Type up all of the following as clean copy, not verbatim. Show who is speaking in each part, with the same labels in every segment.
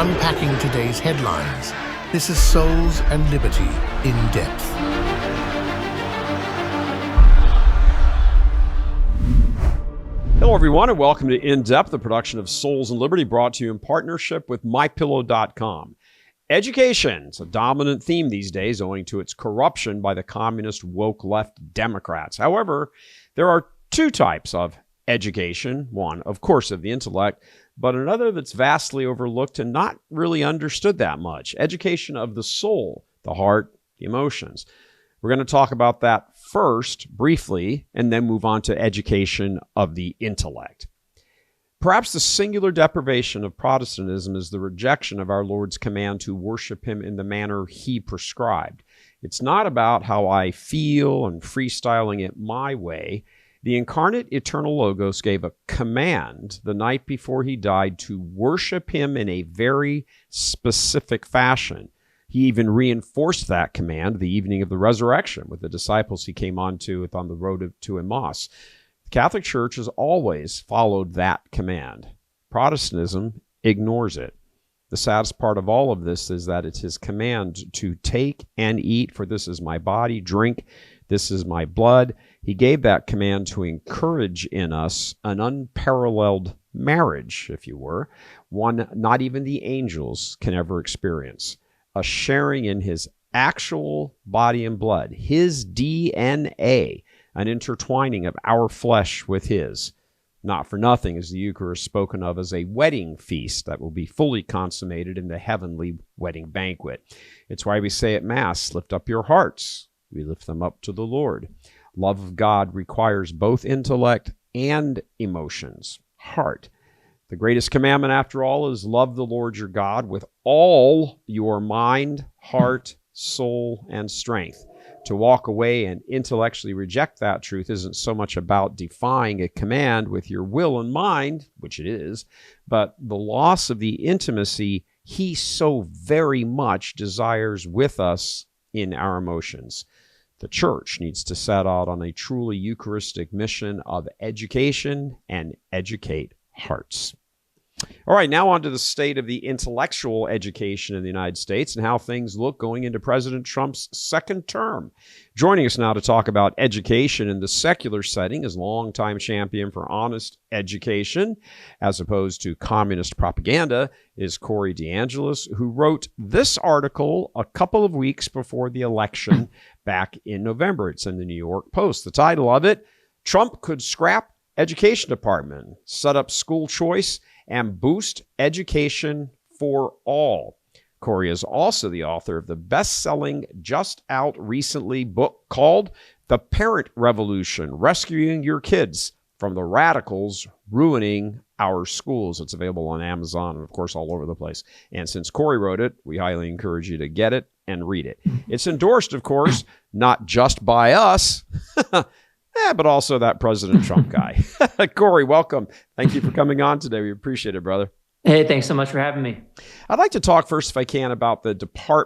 Speaker 1: unpacking today's headlines. This is Souls and Liberty in Depth.
Speaker 2: Hello, everyone, and welcome to In Depth, the production of Souls and Liberty, brought to you in partnership with MyPillow.com. Education is a dominant theme these days owing to its corruption by the communist woke left Democrats. However, there are two types of education. One, of course, of the intellect, but another that's vastly overlooked and not really understood that much. Education of the soul, the heart, the emotions. We're going to talk about that first, briefly, and then move on to education of the intellect. Perhaps the singular deprivation of Protestantism is the rejection of our Lord's command to worship him in the manner he prescribed. It's not about how I feel and freestyling it my way. The incarnate eternal Logos gave a command the night before he died to worship him in a very specific fashion. He even reinforced that command the evening of the resurrection with the disciples he came on the road to Emmaus. The Catholic Church has always followed that command. Protestantism ignores it. The saddest part of all of this is that it's his command to take and eat, for this is my body, drink, this is my blood. He gave that command to encourage in us an unparalleled marriage, if you were, one not even the angels can ever experience. A sharing in his actual body and blood, his DNA, an intertwining of our flesh with his. Not for nothing is the Eucharist spoken of as a wedding feast that will be fully consummated in the heavenly wedding banquet. It's why we say at Mass, lift up your hearts. We lift them up to the Lord. Love of God requires both intellect and emotions, heart. The greatest commandment, after all, is love the Lord your God with all your mind, heart, soul, and strength. To walk away and intellectually reject that truth isn't so much about defying a command with your will and mind, which it is, but the loss of the intimacy he so very much desires with us in our emotions. The church needs to set out on a truly Eucharistic mission of education and educate hearts. All right, now on to the state of the intellectual education in the United States and how things look going into President Trump's second term. Joining us now to talk about education in the secular setting is longtime champion for honest education, as opposed to communist propaganda, is Corey DeAngelis, who wrote this article a couple of weeks before the election back in November. It's in the New York Post. The title of it, Trump Could Scrap Education Department, Set Up School Choice, and Boost Education for All. Corey is also the author of the best-selling, just out recently book called The Parent Revolution, Rescuing Your Kids from the Radicals Ruining Our Schools. It's available on Amazon and, of course, all over the place. And since Corey wrote it, we highly encourage you to get it and read it. It's endorsed, of course, not just by us, but also that President Trump guy. Corey, welcome. Thank you for coming on today. We appreciate it, brother.
Speaker 3: Hey, thanks so much for having me.
Speaker 2: I'd like to talk first, if I can, about the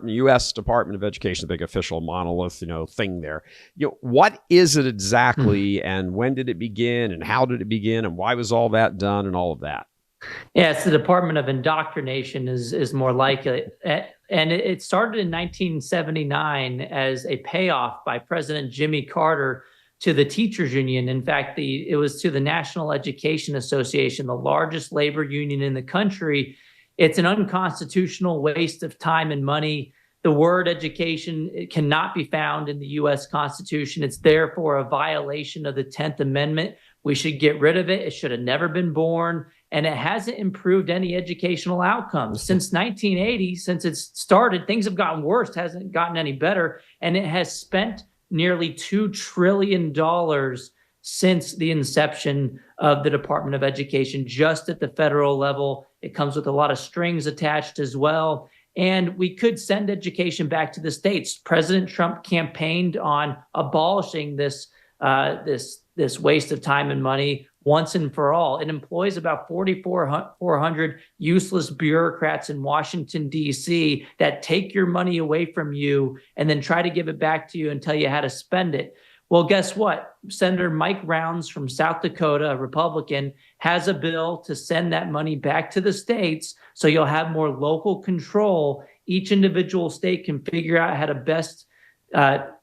Speaker 2: U.S. Department of Education, the big official monolith, thing there. What is it exactly, and when did it begin, and how did it begin, and why was all that done, and all of that?
Speaker 3: Yeah, it's the Department of Indoctrination is more likely. And it started in 1979 as a payoff by President Jimmy Carter to the teachers union. In fact, it was to the National Education Association, the largest labor union in the country. It's an unconstitutional waste of time and money. The word education, it cannot be found in the U.S. Constitution. It's therefore a violation of the 10th Amendment. We should get rid of it. It should have never been born. And it hasn't improved any educational outcomes. Since 1980, since it started, things have gotten worse, hasn't gotten any better. And it has spent nearly $2 trillion since the inception of the Department of Education, just at the federal level. It comes with a lot of strings attached as well. And we could send education back to the states. President Trump campaigned on abolishing this waste of time and money once and for all. It employs about 4,400 useless bureaucrats in Washington, D.C. that take your money away from you and then try to give it back to you and tell you how to spend it. Well, guess what? Senator Mike Rounds from South Dakota, a Republican, has a bill to send that money back to the states so you'll have more local control. Each individual state can figure out how to best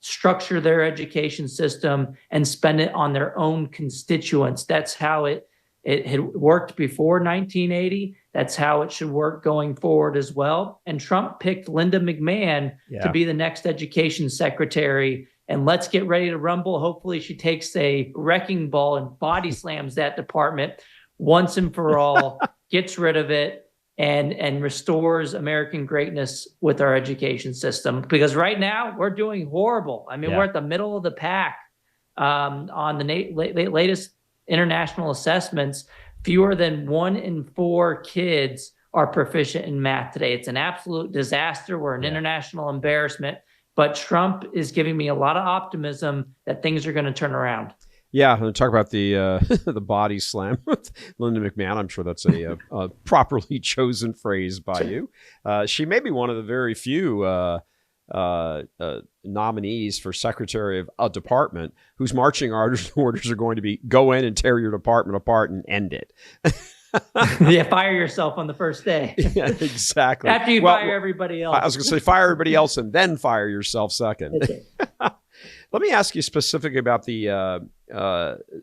Speaker 3: structure their education system and spend it on their own constituents. That's how it had worked before 1980. That's how it should work going forward as well. And Trump picked Linda McMahon to be the next education secretary. And let's get ready to rumble. Hopefully she takes a wrecking ball and body slams that department once and for all, gets rid of it, and restores American greatness with our education system. Because right now we're doing horrible. I mean, we're at the middle of the pack on the latest international assessments. Fewer than 1 in 4 kids are proficient in math today. It's an absolute disaster. We're an international embarrassment. But Trump is giving me a lot of optimism that things are going to turn around.
Speaker 2: Yeah, and talk about the the body slam with Linda McMahon. I'm sure that's a properly chosen phrase by you. She may be one of the very few nominees for secretary of a department whose marching orders are going to be go in and tear your department apart and end it.
Speaker 3: Yeah, fire yourself on the first day.
Speaker 2: Yeah, exactly.
Speaker 3: After you fire everybody else.
Speaker 2: I was going to say fire everybody else and then fire yourself second. Let me ask you specifically about the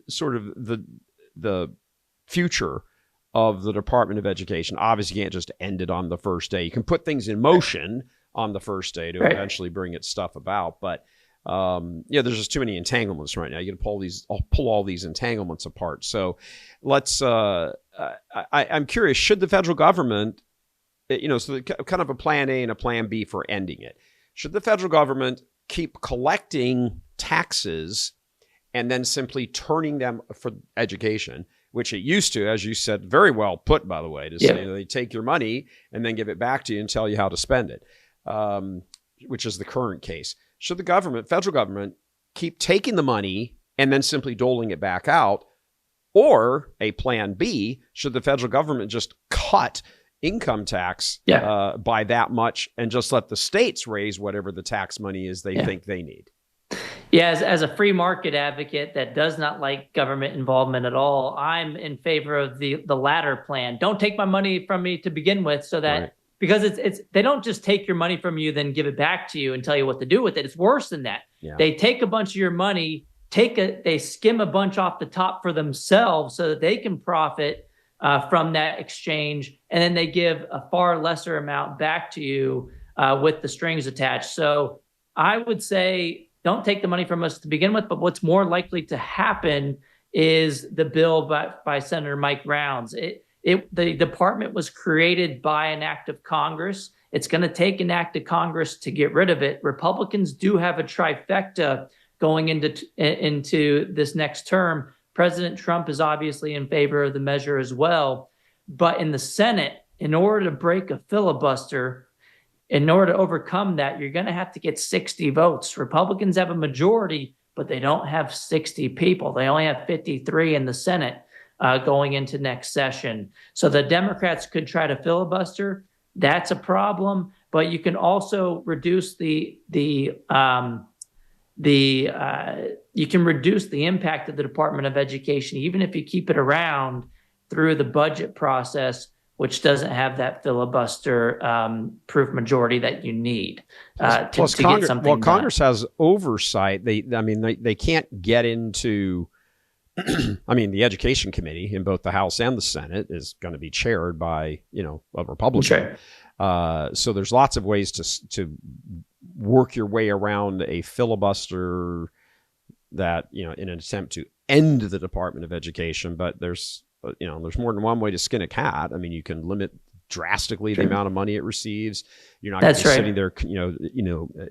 Speaker 2: sort of the future of the Department of Education. Obviously, you can't just end it on the first day. You can put things in motion on the first day to eventually bring its stuff about. But there's just too many entanglements right now. You got to pull all these entanglements apart. So let's. I'm curious. Should the federal government, so kind of a plan A and a plan B for ending it? Should the federal government keep collecting taxes and then simply turning them for education, which it used to, as you said, very well put, by the way, to say they take your money and then give it back to you and tell you how to spend it, which is the current case. Should the federal government, keep taking the money and then simply doling it back out? Or a plan B, should the federal government just cut income tax by that much and just let the states raise whatever the tax money is they think they need?
Speaker 3: Yeah, as a free market advocate that does not like government involvement at all, I'm in favor of the latter plan. Don't take my money from me to begin with, so that because it's they don't just take your money from you then give it back to you and tell you what to do with it. It's worse than that. Yeah. They take a bunch of your money, they skim a bunch off the top for themselves so that they can profit from that exchange, and then they give a far lesser amount back to you with the strings attached. So I would say don't take the money from us to begin with, but what's more likely to happen is the bill by Senator Mike Rounds. The department was created by an act of Congress. It's going to take an act of Congress to get rid of it. Republicans do have a trifecta going into this next term. President Trump is obviously in favor of the measure as well. But in the Senate, in order to break a filibuster, in order to overcome that, you're going to have to get 60 votes. Republicans have a majority, but they don't have 60 people. They only have 53 in the Senate going into next session. So the Democrats could try to filibuster. That's a problem. But you can also reduce you can reduce the impact of the Department of Education, even if you keep it around through the budget process, which doesn't have that filibuster proof majority that you need to get something done.
Speaker 2: Congress has oversight. They can't get into. The Education Committee in both the House and the Senate is going to be chaired by a Republican. So there's lots of ways to work your way around a filibuster that in an attempt to end the Department of Education. But there's more than one way to skin a cat. I mean, you can limit drastically the amount of money it receives. You're not going to be sitting there,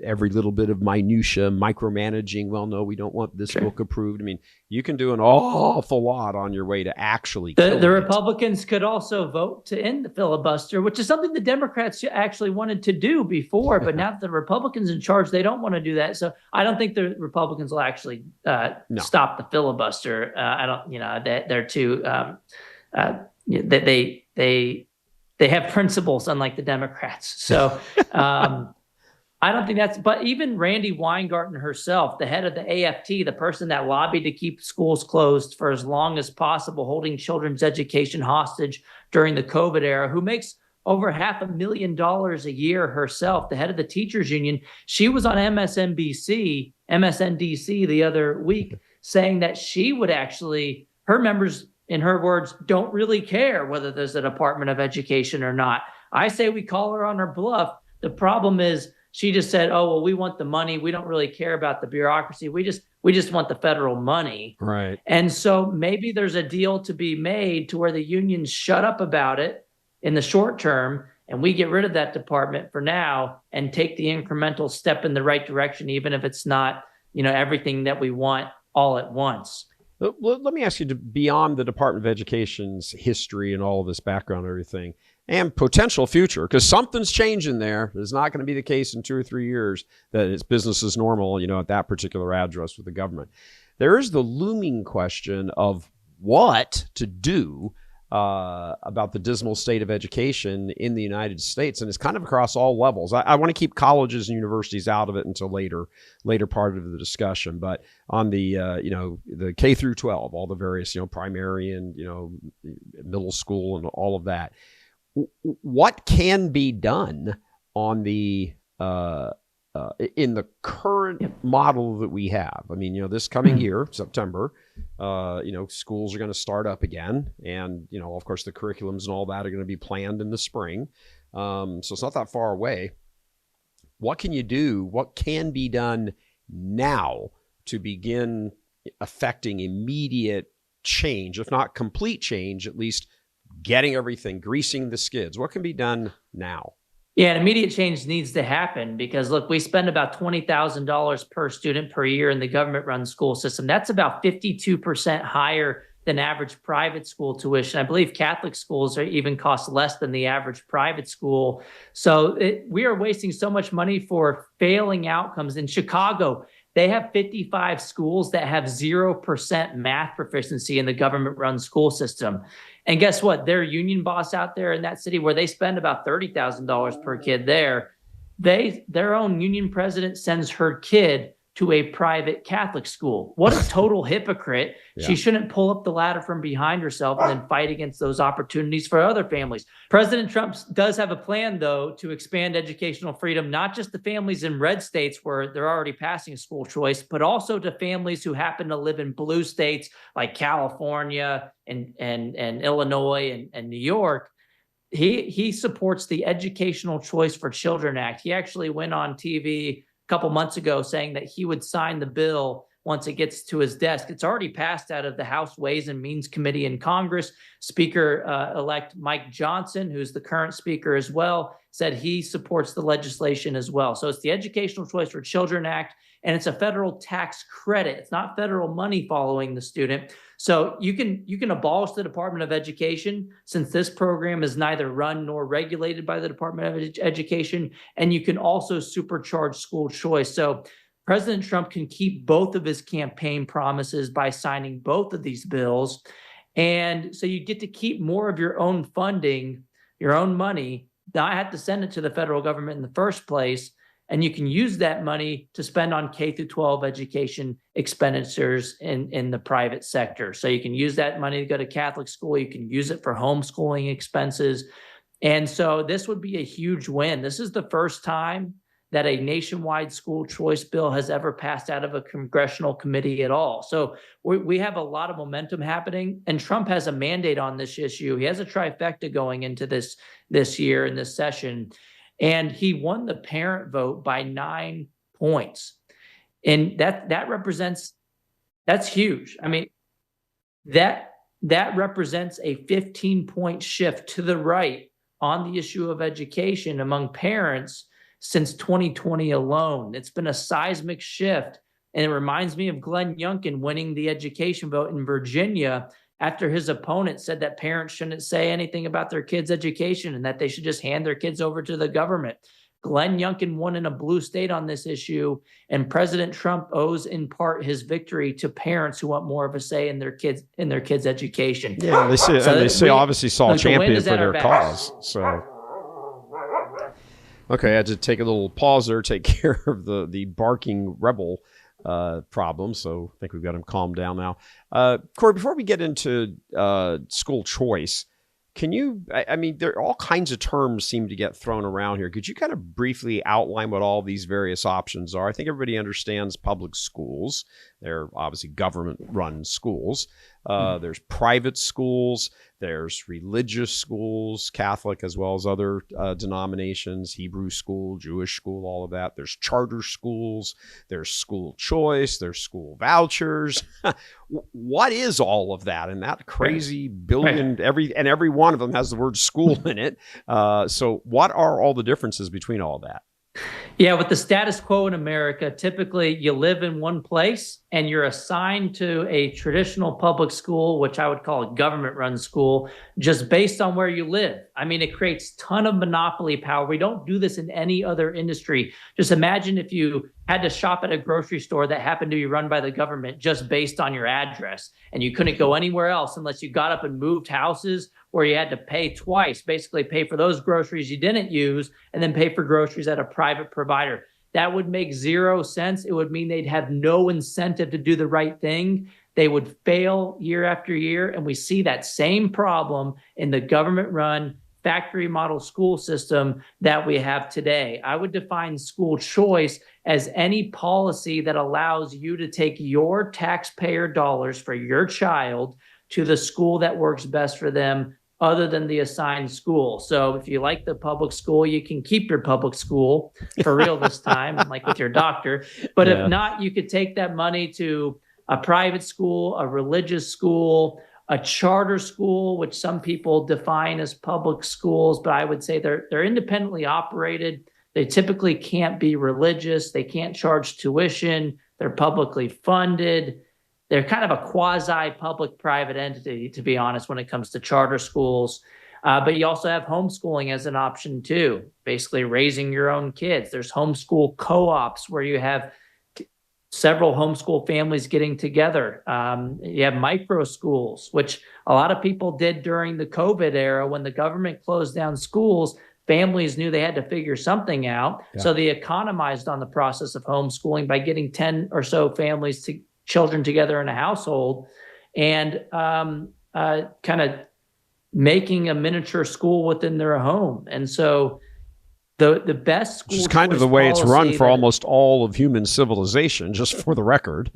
Speaker 2: every little bit of minutia, micromanaging. Well, no, we don't want this book approved. I mean, you can do an awful lot on your way to actually.
Speaker 3: The Republicans could also vote to end the filibuster, which is something the Democrats actually wanted to do before. But now that the Republicans in charge, they don't want to do that. So I don't think the Republicans will actually stop the filibuster. I don't. They're too. They have principles, unlike the Democrats. So I don't think that's, but even Randy Weingarten herself, the head of the AFT, the person that lobbied to keep schools closed for as long as possible, holding children's education hostage during the COVID era, who makes over $500,000 a year herself, the head of the teachers union, she was on MSNBC, MSNDC the other week saying that she would actually, her members, in her words, don't really care whether there's a Department of Education or not. I say we call her on her bluff. The problem is, she just said, "Oh, well, we want the money. We don't really care about the bureaucracy. We just want the federal money."
Speaker 2: Right.
Speaker 3: And so maybe there's a deal to be made to where the unions shut up about it in the short term, and we get rid of that department for now and take the incremental step in the right direction, even if it's not, everything that we want all at once.
Speaker 2: Let me ask you, beyond the Department of Education's history and all of this background and everything, and potential future, because something's changing there. It's not going to be the case in 2 or 3 years that it's business as normal, at that particular address with the government. There is the looming question of what to do about the dismal state of education in the United States, and it's kind of across all levels. I want to keep colleges and universities out of it until later part of the discussion, but on the the K through 12, all the various primary and middle school and all of that, what can be done on the in the current model that we have? I mean, this coming year, September, schools are going to start up again. And, of course, the curriculums and all that are going to be planned in the spring. So it's not that far away. What can you do? What can be done now to begin affecting immediate change, if not complete change, at least getting everything, greasing the skids? What can be done now?
Speaker 3: Yeah, and immediate change needs to happen because, look, we spend about $20,000 per student per year in the government-run school system. That's about 52% higher than average private school tuition. I believe Catholic schools even cost less than the average private school. So we are wasting so much money for failing outcomes. In Chicago, they have 55 schools that have 0% math proficiency in the government-run school system. And guess what? Their union boss out there in that city, where they spend about $30,000 per kid there, their own union president sends her kid to a private Catholic school. What a total hypocrite. Yeah. She shouldn't pull up the ladder from behind herself and then fight against those opportunities for other families. President Trump does have a plan, though, to expand educational freedom, not just to families in red states where they're already passing school choice, but also to families who happen to live in blue states like California and Illinois and New York. He supports the Educational Choice for Children Act. He actually went on TV couple months ago saying that he would sign the bill once it gets to his desk. It's already passed out of the House Ways and Means Committee in Congress. Speaker-elect Mike Johnson, who's the current speaker as well, said he supports the legislation as well. So it's the Educational Choice for Children Act, and it's a federal tax credit. It's not federal money following the student. So you can abolish the Department of Education, since this program is neither run nor regulated by the Department of Education, and you can also supercharge school choice. So President Trump can keep both of his campaign promises by signing both of these bills. And so you get to keep more of your own funding, your own money, not have to send it to the federal government in the first place. And you can use that money to spend on K through 12 education expenditures in the private sector. So you can use that money to go to Catholic school. You can use it for homeschooling expenses. And so this would be a huge win. This is the first time that a nationwide school choice bill has ever passed out of a congressional committee at all. So we have a lot of momentum happening, and Trump has a mandate on this issue. He has a trifecta going into this year in this session. And he won the parent vote by 9 points. And that represents, that's huge. I mean, that represents a 15-point shift to the right on the issue of education among parents since 2020 alone. It's been a seismic shift. And it reminds me of Glenn Youngkin winning the education vote in Virginia after his opponent said that parents shouldn't say anything about their kids' education and that they should just hand their kids over to the government. Glenn Youngkin won in a blue state on this issue, and President Trump owes in part his victory to parents who want more of a say in their kids' education.
Speaker 2: Yeah, they obviously saw a champion for their cause. So, Okay, I had to take a little pause there, take care of the barking rebel problem. So I think we've got him calmed down now. Corey, before we get into school choice, can you, I mean, there all kinds of terms seem to get thrown around here. Could you kind of briefly outline what all these various options are? I think everybody understands public schools. They're obviously government-run schools. There's private schools. There's religious schools, Catholic as well as other denominations, Hebrew school, Jewish school, all of that. There's charter schools. There's school choice. There's school vouchers. What is all of that? And that crazy billion, every one of them has the word school in it. So what are all the differences between all of that?
Speaker 3: Yeah, with the status quo in America, typically you live in one place and you're assigned to a traditional public school, which I would call a government-run school, just based on where you live. I mean, it creates a ton of monopoly power. We don't do this in any other industry. Just imagine if you had to shop at a grocery store that happened to be run by the government just based on your address, and you couldn't go anywhere else unless you got up and moved houses, or you had to pay twice, basically pay for those groceries you didn't use and then pay for groceries at a private provider. That would make zero sense. It would mean they'd have no incentive to do the right thing. They would fail year after year. And we see that same problem in the government-run factory model school system that we have today. I would define school choice as any policy that allows you to take your taxpayer dollars for your child to the school that works best for them, other than the assigned school. So if you like the public school, you can keep your public school for real this time, like with your doctor. But if not, you could take that money to a private school, a religious school, a charter school, which some people define as public schools, but I would say they're independently operated. They typically can't be religious. They can't charge tuition. They're publicly funded. They're kind of a quasi-public-private entity, to be honest, when it comes to charter schools. But you also have homeschooling as an option, too, basically raising your own kids. There's homeschool co-ops where you have several homeschool families getting together. You have micro schools, which a lot of people did during the COVID era when the government closed down schools. Families knew they had to figure something out. Yeah. So they economized on the process of homeschooling by getting 10 or so children together in a household and kind of making a miniature school within their home. And so the best school,
Speaker 2: which is kind of the way it's run for almost all of human civilization, just for the record.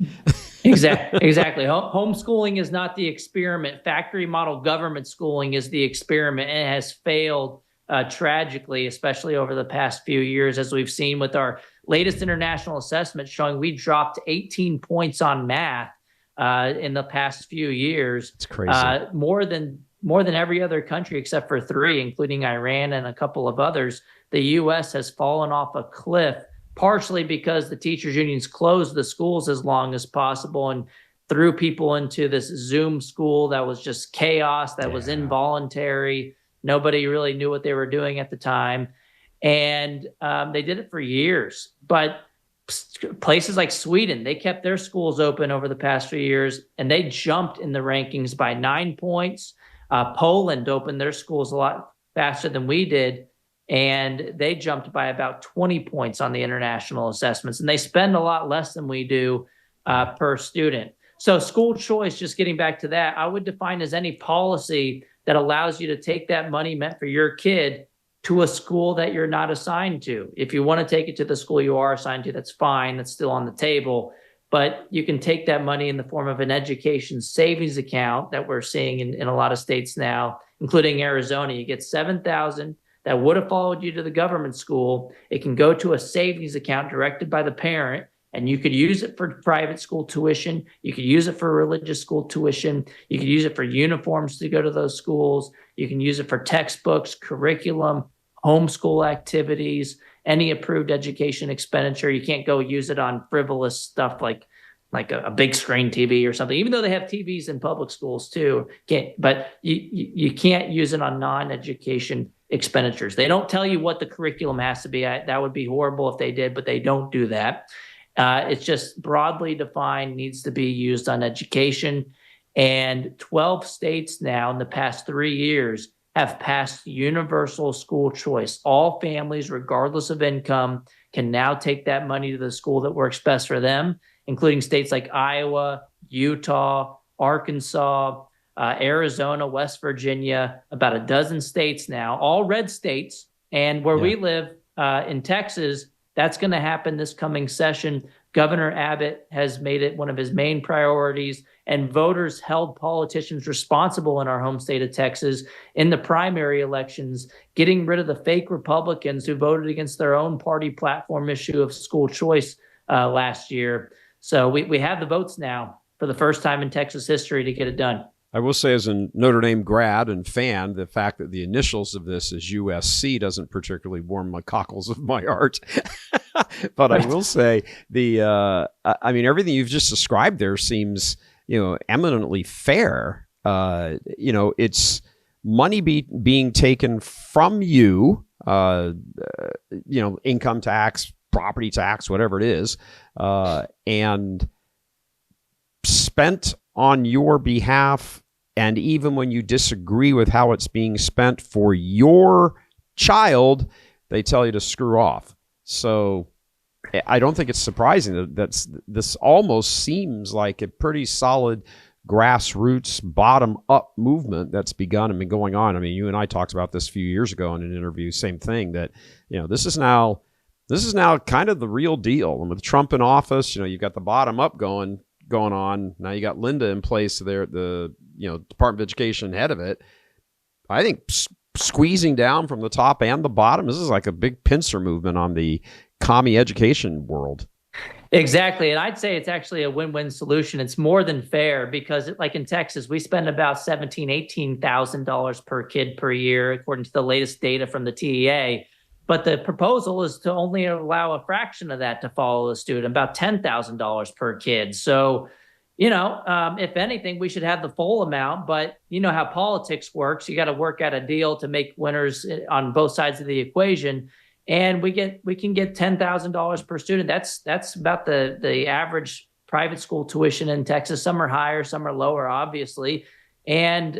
Speaker 3: Exactly. Homeschooling is not the experiment. Factory model government schooling is the experiment, and it has failed tragically, especially over the past few years, as we've seen with our latest international assessment showing we dropped 18 points on math in the past few years.
Speaker 2: It's crazy.
Speaker 3: More than every other country except for 3, including Iran and a couple of others. The U.S. has fallen off a cliff, partially because the teachers unions closed the schools as long as possible and threw people into this Zoom school that was just chaos, that was involuntary. Nobody really knew what they were doing at the time. And they did it for years. But places like Sweden, they kept their schools open over the past few years, and they jumped in the rankings by 9 points. Poland opened their schools a lot faster than we did, and they jumped by about 20 points on the international assessments. And they spend a lot less than we do per student. So school choice, just getting back to that, I would define as any policy that allows you to take that money meant for your kid to a school that you're not assigned to. If you want to take it to the school you are assigned to, that's fine. That's still on the table. But you can take that money in the form of an education savings account that we're seeing in a lot of states now, including Arizona. You get $7,000 that would have followed you to the government school. It can go to a savings account directed by the parent, and you could use it for private school tuition. You could use it for religious school tuition. You could use it for uniforms to go to those schools. You can use it for textbooks, curriculum, homeschool activities, any approved education expenditure. You can't go use it on frivolous stuff like a big screen TV or something, even though they have TVs in public schools too. But you can't use it on non-education expenditures. They don't tell you what the curriculum has to be. That would be horrible if they did, but they don't do that. It's just broadly defined, needs to be used on education. And 12 states now in the past 3 years have passed universal school choice. All families, regardless of income, can now take that money to the school that works best for them, including states like Iowa, Utah, Arkansas, Arizona, West Virginia, about a dozen states now, all red states. And where we live in Texas, that's going to happen this coming session. Governor Abbott has made it one of his main priorities, and voters held politicians responsible in our home state of Texas in the primary elections, getting rid of the fake Republicans who voted against their own party platform issue of school choice last year. So we have the votes now for the first time in Texas history to get it done.
Speaker 2: I will say, as a Notre Dame grad and fan, the fact that the initials of this is USC doesn't particularly warm the cockles of my heart. But I will say I mean, everything you've just described there seems, eminently fair. It's money being taken from you, income tax, property tax, whatever it is, and spent on your behalf. And even when you disagree with how it's being spent for your child, they tell you to screw off. So I don't think it's surprising that this almost seems like a pretty solid grassroots, bottom-up movement that's begun and been going on. I mean, you and I talked about this a few years ago in an interview, same thing, that, this is now kind of the real deal. And with Trump in office, you've got the bottom-up going on. Now you got Linda in place there at the Department of Education head of it. I think squeezing down from the top and the bottom, this is like a big pincer movement on the commie education world.
Speaker 3: Exactly. And I'd say it's actually a win-win solution. It's more than fair because, like in Texas, we spend about $17,000, $18,000 per kid per year, according to the latest data from the TEA. But the proposal is to only allow a fraction of that to follow the student, about $10,000 per kid. So, if anything, we should have the full amount. But you know how politics works. You got to work out a deal to make winners on both sides of the equation. And we can get $10,000 per student. That's about the average private school tuition in Texas. Some are higher, some are lower, obviously. And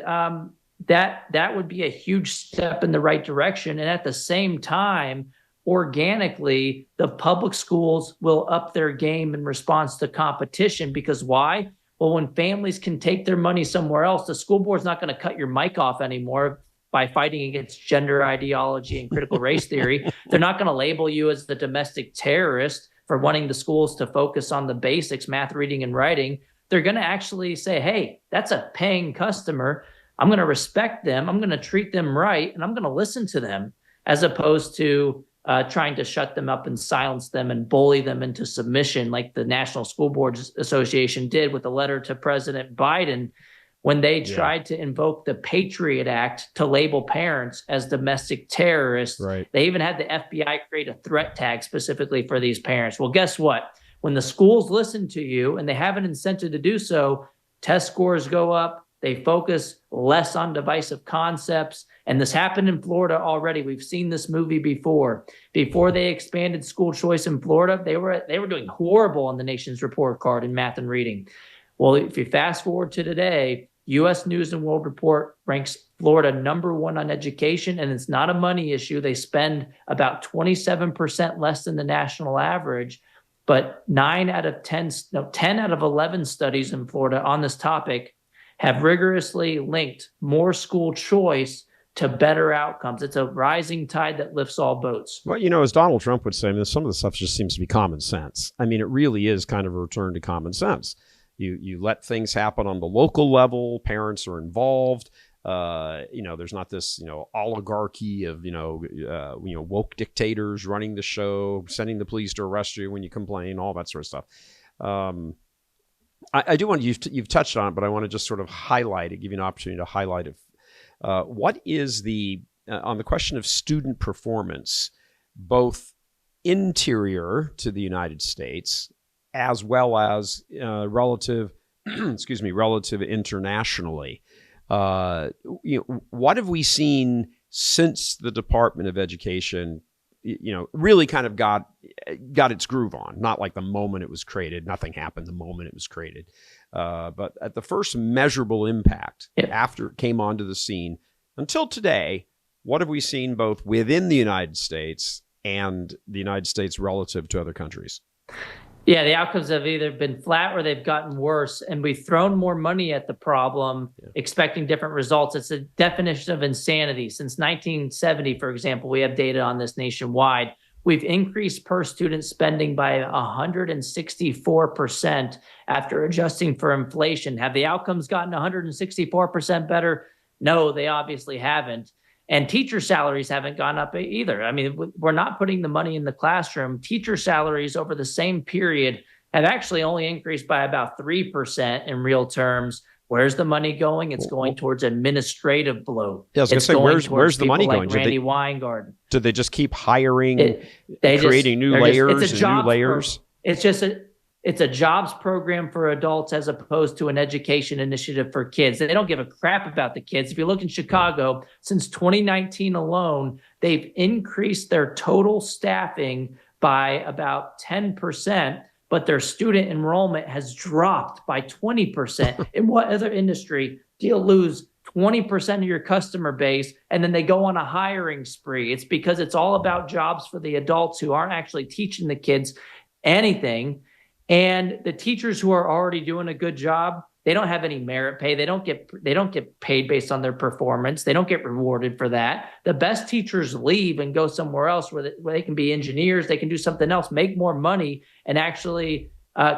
Speaker 3: that would be a huge step in the right direction. And at the same time, organically, the public schools will up their game in response to competition. Because why? Well, when families can take their money somewhere else, the school board's not going to cut your mic off anymore by fighting against gender ideology and critical race theory. They're not going to label you as the domestic terrorist for wanting the schools to focus on the basics, math, reading, and writing. They're going to actually say, hey, that's a paying customer. I'm going to respect them. I'm going to treat them right. And I'm going to listen to them, as opposed to trying to shut them up and silence them and bully them into submission, like the National School Boards Association did with a letter to President Biden when they tried to invoke the Patriot Act to label parents as domestic terrorists.
Speaker 2: Right.
Speaker 3: They even had the FBI create a threat tag specifically for these parents. Well, guess what? When the schools listen to you, and they have an incentive to do so, test scores go up. They focus less on divisive concepts. And this happened in Florida already. We've seen this movie before. Before they expanded school choice in Florida, they were doing horrible on the nation's report card in math and reading. Well, if you fast forward to today, U.S. News and World Report ranks Florida number 1 on education, and it's not a money issue. They spend about 27% less than the national average, but 10 out of 11 studies in Florida on this topic have rigorously linked more school choice to better outcomes. It's a rising tide that lifts all boats.
Speaker 2: Well, as Donald Trump would say, some of the stuff just seems to be common sense. I mean, it really is kind of a return to common sense. You let things happen on the local level. Parents are involved. There's not this, oligarchy of, woke dictators running the show, sending the police to arrest you when you complain, all that sort of stuff. I do want you've touched on it, but I want to just sort of highlight it, give you an opportunity to highlight it. What is on the question of student performance, both interior to the United States as well as relative internationally? What have we seen since the Department of Education, really kind of got its groove on? Not like the moment it was created. Nothing happened the moment it was created. But at the first measurable impact after it came onto the scene, until today, what have we seen both within the United States and the United States relative to other countries?
Speaker 3: Yeah, the outcomes have either been flat or they've gotten worse, and we've thrown more money at the problem, expecting different results. It's a definition of insanity. Since 1970, for example, we have data on this nationwide. We've increased per student spending by 164% after adjusting for inflation. Have the outcomes gotten 164% better? No, they obviously haven't. And teacher salaries haven't gone up either. I mean, we're not putting the money in the classroom. Teacher salaries over the same period have actually only increased by about 3% in real terms. Where's the money going? It's going towards administrative bloat.
Speaker 2: Yeah, I was going to say, where's the money going?
Speaker 3: Like Randy Weingarten.
Speaker 2: Did they just keep hiring, creating new layers and new layers?
Speaker 3: It's a jobs program for adults as opposed to an education initiative for kids. They don't give a crap about the kids. If you look in Chicago, since 2019 alone, they've increased their total staffing by about 10%, but their student enrollment has dropped by 20%. In what other industry do you lose 20% of your customer base and then they go on a hiring spree? It's because it's all about jobs for the adults who aren't actually teaching the kids anything. And the teachers who are already doing a good job, they don't have any merit pay. They don't get paid based on their performance. They don't get rewarded for that. The best teachers leave and go somewhere else where they can be engineers. They can do something else, make more money, and actually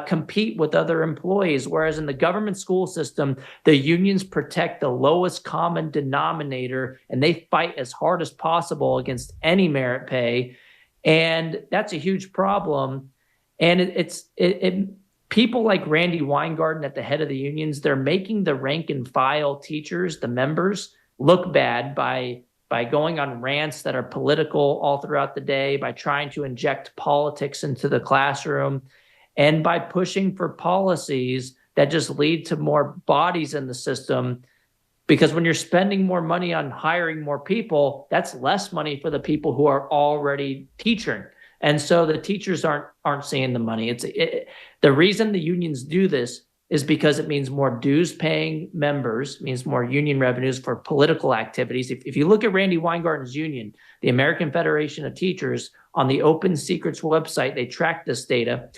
Speaker 3: compete with other employees. Whereas in the government school system, the unions protect the lowest common denominator, and they fight as hard as possible against any merit pay. And that's a huge problem. And people like Randy Weingarten at the head of the unions, they're making the rank and file teachers, the members, look bad by going on rants that are political all throughout the day, by trying to inject politics into the classroom, and by pushing for policies that just lead to more bodies in the system. Because when you're spending more money on hiring more people, that's less money for the people who are already teaching. And so the teachers aren't seeing the money. The reason the unions do this is because it means more dues paying members, means more union revenues for political activities. If you look at Randy Weingarten's union, the American Federation of Teachers, on the Open Secrets website, they track this data.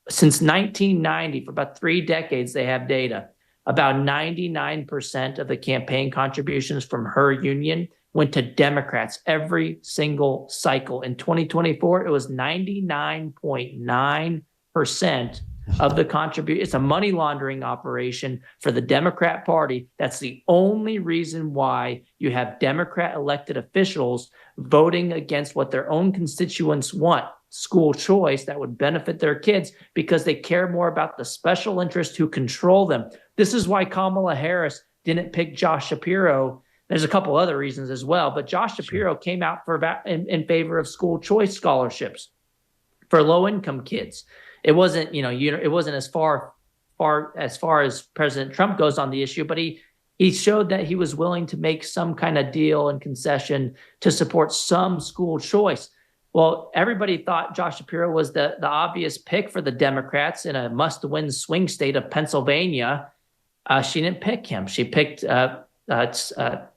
Speaker 3: Since 1990, for about 3 decades, they have data. About 99% of the campaign contributions from her union went to Democrats every single cycle. In 2024, it was 99.9% of the contribution. It's a money laundering operation for the Democrat Party. That's the only reason why you have Democrat elected officials voting against what their own constituents want, school choice that would benefit their kids, because they care more about the special interests who control them. This is why Kamala Harris didn't pick Josh Shapiro. There's a couple other reasons as well, but Josh Shapiro came out in favor of school choice scholarships for low-income kids. It wasn't, it wasn't as far as President Trump goes on the issue, but he showed that he was willing to make some kind of deal and concession to support some school choice. Well, everybody thought Josh Shapiro was the obvious pick for the Democrats in a must-win swing state of Pennsylvania. She didn't pick him. She picked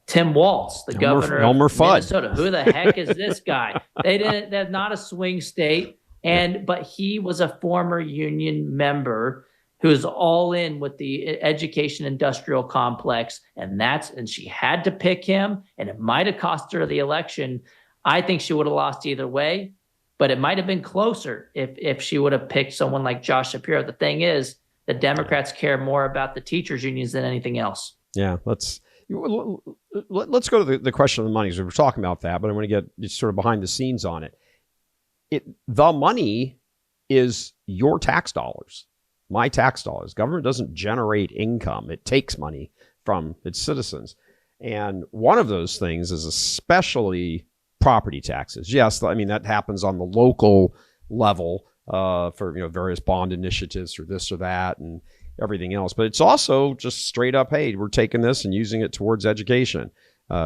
Speaker 3: Tim Walz, the governor of Minnesota. Who the heck is this guy? They're not a swing state. But he was a former union member who was all in with the education industrial complex. And she had to pick him, and it might have cost her the election. I think she would have lost either way, but it might have been closer if she would have picked someone like Josh Shapiro. The thing is, the Democrats care more about the teachers unions than anything else.
Speaker 2: Yeah, let's go to the question of the money, because we were talking about that, but I want to get sort of behind the scenes on it. The money is your tax dollars, my tax dollars. Government doesn't generate income. It takes money from its citizens. And one of those things is especially property taxes. Yes, I mean, that happens on the local level for various bond initiatives or this or that and everything else. But it's also just straight up, hey, we're taking this and using it towards education.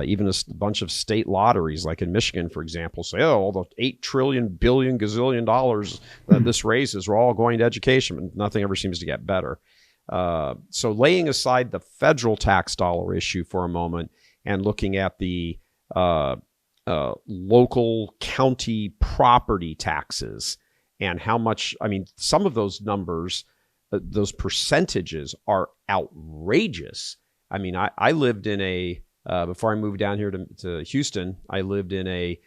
Speaker 2: Even a bunch of state lotteries, like in Michigan, for example, say, all the $8 trillion, billion, gazillion dollars that this raises are all going to education, and nothing ever seems to get better. So laying aside the federal tax dollar issue for a moment, and looking at the local county property taxes and how much, I mean, some of those numbers, those percentages are outrageous. I mean, I lived in before I moved down here to Houston, I lived in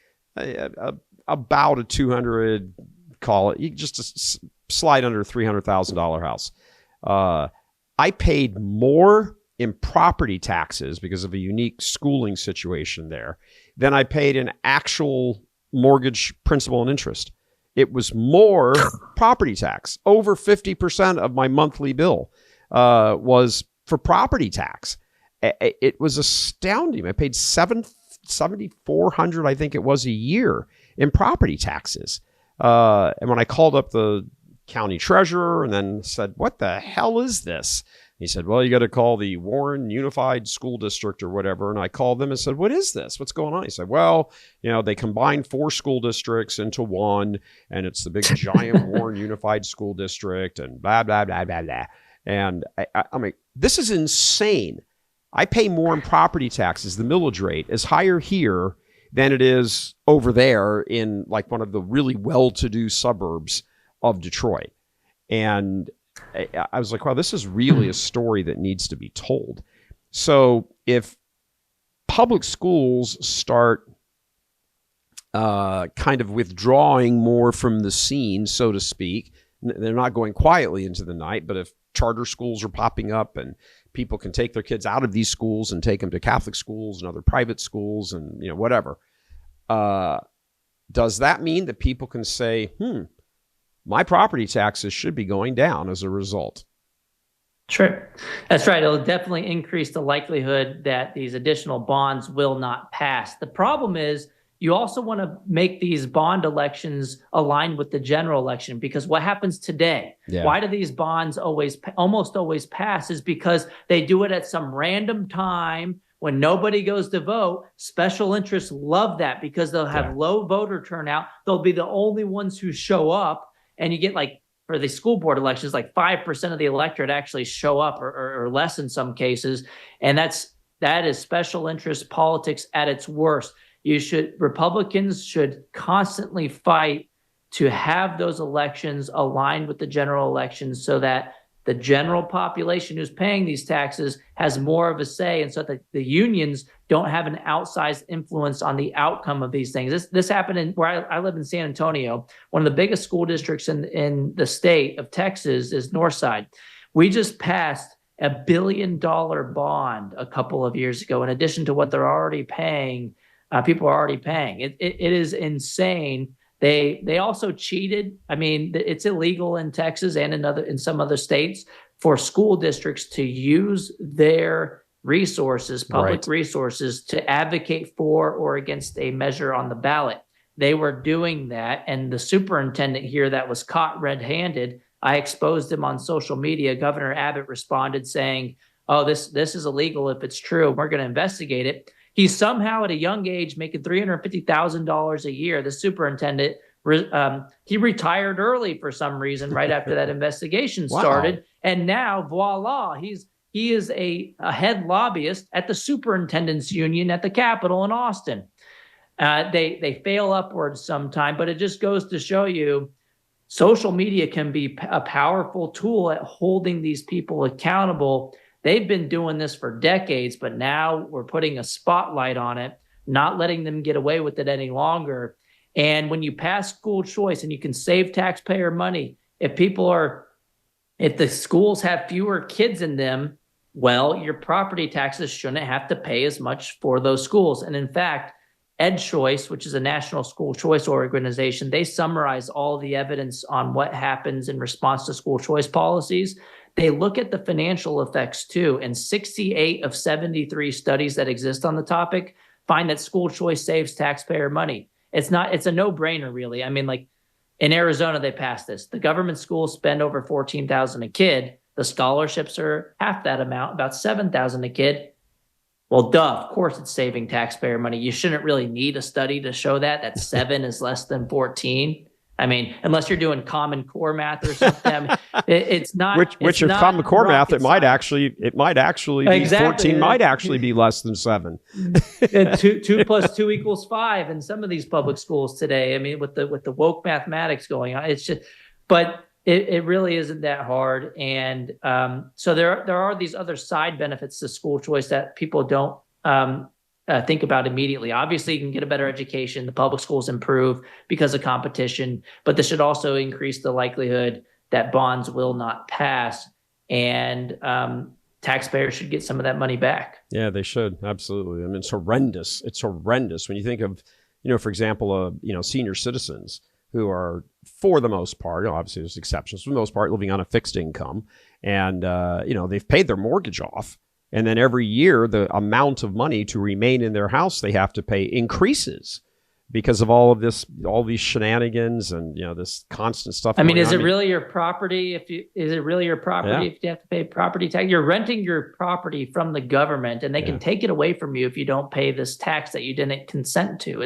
Speaker 2: about a 200, call it, just a slide under $300,000 house. I paid more in property taxes because of a unique schooling situation there than I paid in actual mortgage principal and interest. It was more property tax. Over 50% of my monthly bill was for property tax. It was astounding. I paid $7,400, I think it was, a year in property taxes. And when I called up the county treasurer and then said, "What the hell is this?" He said, "Well, you got to call the Warren Unified School District or whatever." And I called them and said, "What is this? What's going on?" He said, "Well, they combined 4 school districts into one, and it's the big giant Warren Unified School District and blah, blah, blah, blah, blah." And I'm like, this is insane. I pay more in property taxes. The millage rate is higher here than it is over there in like one of the really well-to-do suburbs of Detroit. And I was like, wow, this is really a story that needs to be told. So if public schools start kind of withdrawing more from the scene, so to speak, they're not going quietly into the night, but if charter schools are popping up and people can take their kids out of these schools and take them to Catholic schools and other private schools and whatever, does that mean that people can say, my property taxes should be going down as a result?
Speaker 3: Sure. That's right. It'll definitely increase the likelihood that these additional bonds will not pass. The problem is you also want to make these bond elections aligned with the general election, because what happens today, why do these bonds almost always pass, is because they do it at some random time when nobody goes to vote. Special interests love that because they'll have low voter turnout. They'll be the only ones who show up. And you get, like, for the school board elections, like 5% of the electorate actually show up, or less in some cases. And that is special interest politics at its worst. Republicans should constantly fight to have those elections aligned with the general elections so that the general population who's paying these taxes has more of a say, and so that the unions don't have an outsized influence on the outcome of these things. This happened where I live in San Antonio. One of the biggest school districts in the state of Texas is Northside. We just passed a $1 billion bond a couple of years ago, in addition to what they're already paying. People are already paying. It is insane. They also cheated. I mean, it's illegal in Texas and in some other states for school districts to use their resources, public resources, to advocate for or against a measure on the ballot. They were doing that, and the superintendent here that was caught red-handed, I exposed him on social media. Governor Abbott responded saying, "Oh, this is illegal if it's true. We're going to investigate it." He's somehow at a young age making $350,000 a year. The superintendent, he retired early for some reason right after that investigation started. And now, voila, he is a head lobbyist at the superintendent's union at the Capitol in Austin. They fail upwards sometime, but it just goes to show you social media can be a powerful tool at holding these people accountable. They've been doing this for decades, but now we're putting a spotlight on it, not letting them get away with it any longer. And when you pass school choice and you can save taxpayer money, if the schools have fewer kids in them, well, your property taxes shouldn't have to pay as much for those schools. And in fact, EdChoice, which is a national school choice organization, they summarize all the evidence on what happens in response to school choice policies. They look at the financial effects too, and 68 of 73 studies that exist on the topic find that school choice saves taxpayer money. It's a no-brainer, really. I mean, like in Arizona, they passed this. The government schools spend over $14,000 a kid. The scholarships are half that amount, about $7,000 a kid. Well, duh, of course it's saving taxpayer money. You shouldn't really need a study to show that 7 is less than 14. I mean, unless you're doing Common Core math or something, I mean, it's not.
Speaker 2: Which
Speaker 3: it's
Speaker 2: if
Speaker 3: not
Speaker 2: Common Core math,
Speaker 3: rocket
Speaker 2: it might
Speaker 3: science.
Speaker 2: actually be
Speaker 3: Exactly.
Speaker 2: 14, might actually be less than 7.
Speaker 3: And two plus two equals 5 in some of these public schools today. I mean, with the woke mathematics going on, it's just, but it really isn't that hard. And so there are these other side benefits to school choice that people don't think about immediately. Obviously, you can get a better education. The public schools improve because of competition, but this should also increase the likelihood that bonds will not pass, and taxpayers should get some of that money back.
Speaker 2: Yeah, they should. Absolutely. I mean, it's horrendous. It's horrendous when you think of, for example, senior citizens who are, for the most part, obviously there's exceptions, for the most part, living on a fixed income, and they've paid their mortgage off. And then every year, the amount of money to remain in their house they have to pay increases because of all these shenanigans and this constant stuff.
Speaker 3: I mean, is it really your property? If you have to pay property tax? You're renting your property from the government, and they can take it away from you if you don't pay this tax that you didn't consent to.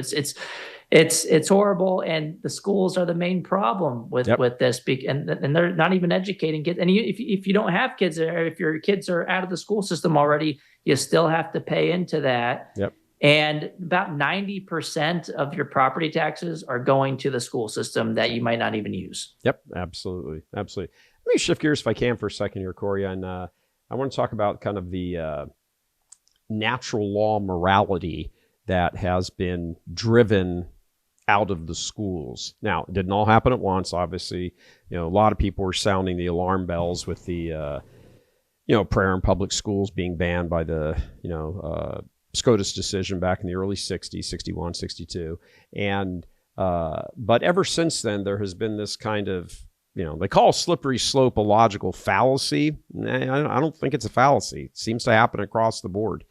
Speaker 3: It's horrible, and the schools are the main problem with this, and they're not even educating kids. And if you don't have kids, or if your kids are out of the school system already, you still have to pay into that.
Speaker 2: Yep.
Speaker 3: And about 90% of your property taxes are going to the school system that you might not even use.
Speaker 2: Yep, absolutely. Let me shift gears if I can for a second here, Corey, and I want to talk about kind of the natural law morality that has been driven out of the schools. Now, it didn't all happen at once, obviously. A lot of people were sounding the alarm bells with the, prayer in public schools being banned by the, SCOTUS decision back in the early 60s, 61, 62. And, but ever since then, there has been this kind of, they call slippery slope a logical fallacy. I don't think it's a fallacy. It seems to happen across the board.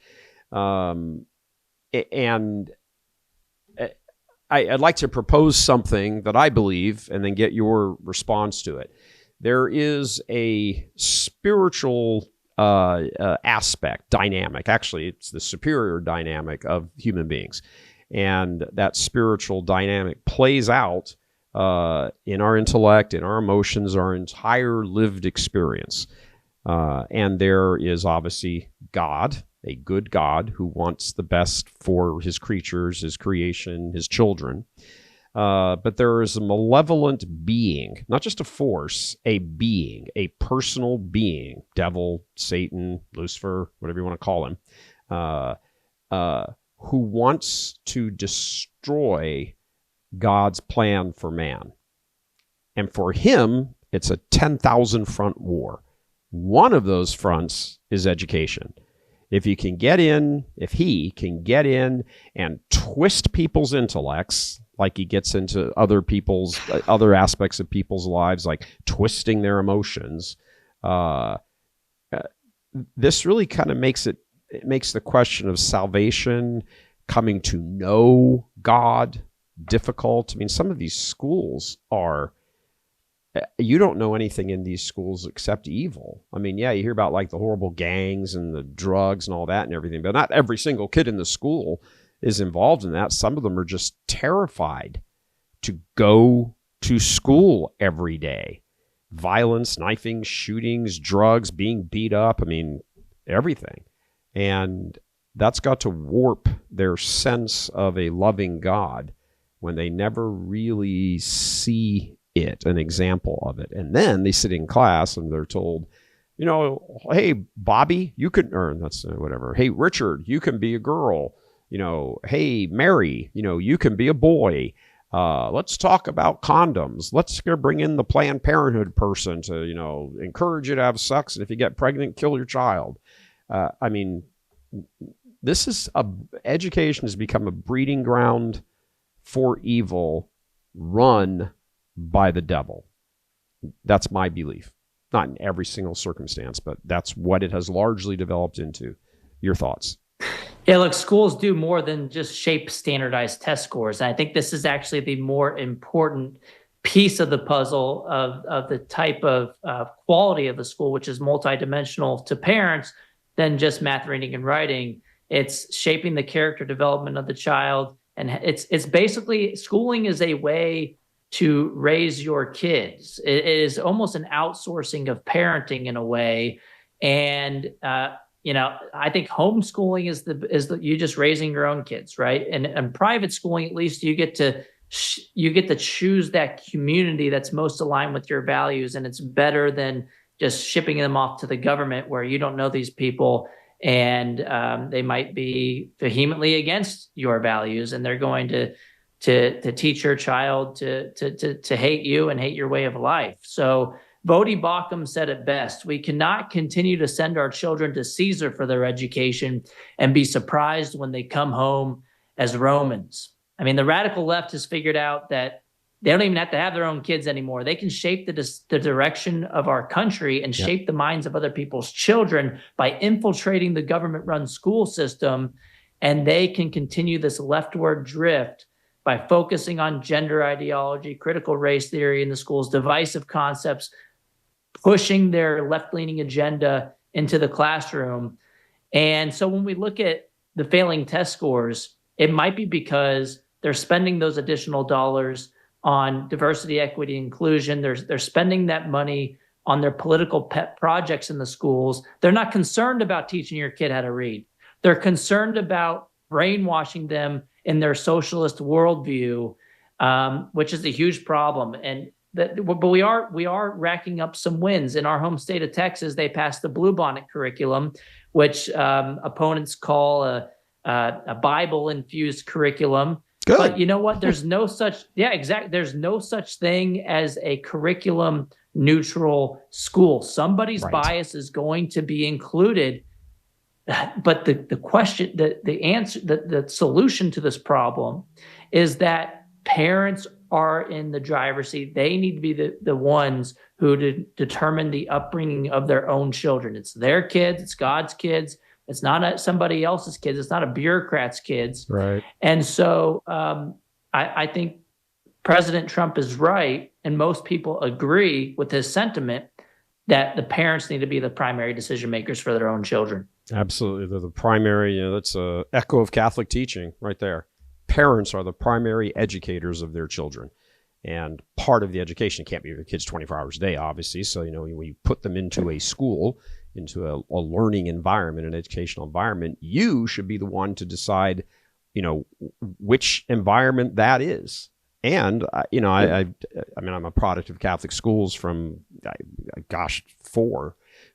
Speaker 2: And I'd like to propose something that I believe and then get your response to it. There is a spiritual aspect, dynamic. Actually, it's the superior dynamic of human beings. And that spiritual dynamic plays out in our intellect, in our emotions, our entire lived experience. And there is obviously God, a good God who wants the best for his creatures, his creation, his children. But there is a malevolent being, not just a force, a being, a personal being, devil, Satan, Lucifer, whatever you want to call him, who wants to destroy God's plan for man. And for him, it's a 10,000 front war. One of those fronts is education. If he can get in and twist people's intellects, like he gets into other aspects of people's lives, like twisting their emotions, this really kind of makes the question of salvation, coming to know God, difficult. I mean, some of these schools you don't know anything in these schools except evil. I mean, yeah, you hear about like the horrible gangs and the drugs and all that and everything, but not every single kid in the school is involved in that. Some of them are just terrified to go to school every day. Violence, knifing, shootings, drugs, being beat up. I mean, everything. And that's got to warp their sense of a loving God when they never really see an example of it. And then they sit in class and they're told, hey, Bobby, you can earn, that's whatever. Hey, Richard, you can be a girl. Hey, Mary, you can be a boy. Let's talk about condoms. Let's bring in the Planned Parenthood person to, encourage you to have sex. And if you get pregnant, kill your child. I mean, education has become a breeding ground for evil run by the devil. That's my belief. Not in every single circumstance, but that's what it has largely developed into. Your thoughts?
Speaker 3: Yeah, look, schools do more than just shape standardized test scores. And I think this is actually the more important piece of the puzzle of the type of quality of the school, which is multidimensional to parents than just math, reading, and writing. It's shaping the character development of the child. And it's basically, schooling is a way to raise your kids. It is almost an outsourcing of parenting in a way. And, I think homeschooling is you just raising your own kids, right? And private schooling, at least you get to choose that community that's most aligned with your values. And it's better than just shipping them off to the government where you don't know these people and they might be vehemently against your values, and they're going to teach your child to hate you and hate your way of life. So Bodie Baucham said it best: we cannot continue to send our children to Caesar for their education and be surprised when they come home as Romans. I mean, the radical left has figured out that they don't even have to have their own kids anymore. They can shape the direction of our country and shape the minds of other people's children by infiltrating the government-run school system, and they can continue this leftward drift by focusing on gender ideology, critical race theory in the schools, divisive concepts, pushing their left-leaning agenda into the classroom. And so when we look at the failing test scores, it might be because they're spending those additional dollars on diversity, equity, inclusion. They're spending that money on their political pet projects in the schools. They're not concerned about teaching your kid how to read. They're concerned about brainwashing them in their socialist worldview, which is a huge problem. But we are racking up some wins. In our home state of Texas, they passed the Bluebonnet curriculum, which opponents call a Bible-infused curriculum.
Speaker 2: Good.
Speaker 3: But you know what? There's no such There's no such thing as a curriculum neutral school. Somebody's bias is going to be included. But the question, the answer, the solution to this problem is that parents are in the driver's seat. They need to be the ones who determine the upbringing of their own children. It's their kids. It's God's kids. It's not somebody else's kids. It's not a bureaucrat's kids.
Speaker 2: Right.
Speaker 3: And so I think President Trump is right, and most people agree with his sentiment that the parents need to be the primary decision makers for their own children.
Speaker 2: Absolutely. They're the primary, that's an echo of Catholic teaching right there. Parents are the primary educators of their children. And part of the education can't be your kids 24 hours a day, obviously. So, when you put them into a school, into a learning environment, an educational environment, you should be the one to decide, which environment that is. And, I mean, I'm a product of Catholic schools from,